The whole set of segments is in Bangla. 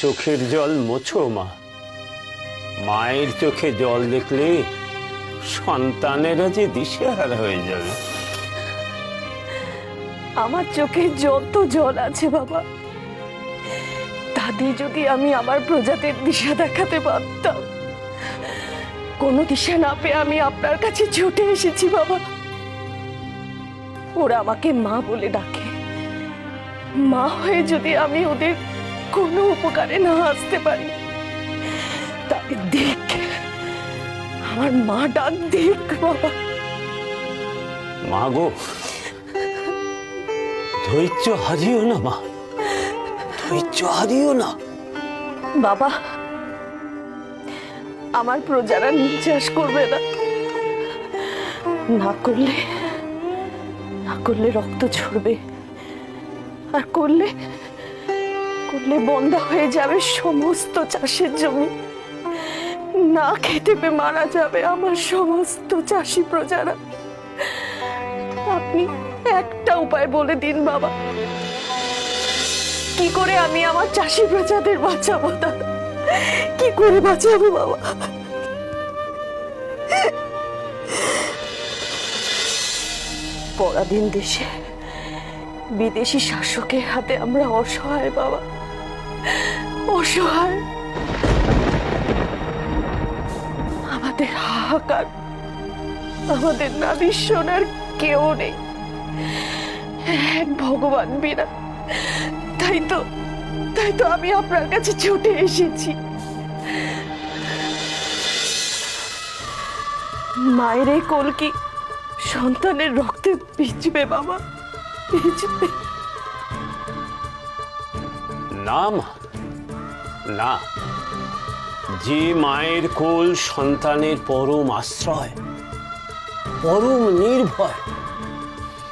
চোখের জল মোছো মা। মায়ের চোখে জল দেখলে সন্তানেরা যে দিশেহারা হয়ে যাবে। আমার চোখে যত জল আছে বাবা, তা দিয়ে যদি আমি আমার প্রজাদের দিশা দেখাতে পারতাম। কোনো দিশা না পেয়ে আমি আপনার কাছে ছুটে এসেছি বাবা। ওরা আমাকে মা বলে ডাকে। মা হয়ে যদি আমি ওদের কোনো উপকারে না আসতে পারি, তাদের দেখ, আমার মা ডাক দেখ বাবা। মা গো, ধৈর্য হারিও না মা, ধৈর্য হারিও না। বাবা, আমার প্রজারা নিঃশ্বাস করবে না, না করলে রক্ত ঝরবে, আর করলে বন্ধ হয়ে যাবে সমস্ত চাষের জমি। না খেতে পেয়ে মারা যাবে আমার সমস্ত চাষি প্রজারা। আপনি একটা উপায় বলে দিন বাবা, কি করে আমি আমার চাষি প্রজাদের বাঁচাবো? দাদা, কি করে বাঁচাবো বাবা? পরাধীন দেশে বিদেশি শাসকের হাতে আমরা অসহায় বাবা, অসহায়। আমাদের হাহাকার, আমাদের নাদির শোনার কেউ নেই, এক ভগবান বিনা। তাই তো আমি আপনার কাছে ছুটে এসেছি। মায়ের এই কোল কি সন্তানের রক্তে ভিজবে বাবা? ভিজবে না মা, না। যে মায়ের কোল সন্তানের পরম আশ্রয়, পরম নির্ভয়,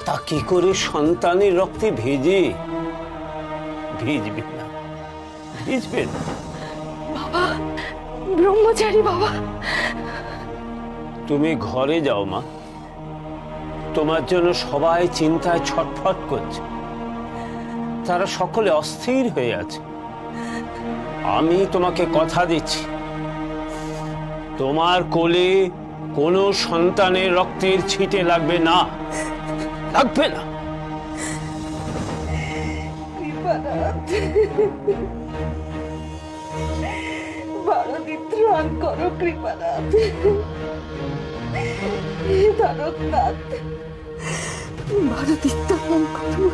তা কি করে সন্তানের রক্তে ভিজে? ভিজবে না, ভিজবে না বাবা। ব্রহ্মচারী বাবা, তুমি ঘরে যাও মা। তোমার জন্য সবাই চিন্তায় ছটফট করছে, তারা সকলে অস্থির হয়ে আছে। আমি তোমাকে কথা দিচ্ছি, তোমার কোলে কোনো সন্তানের রক্তের ছিটে লাগবে না, লাগবে না। ভারতী ত্রাণ করো কৃপানাথ, তারকনাথ, ভারতী ত্রাণ করো।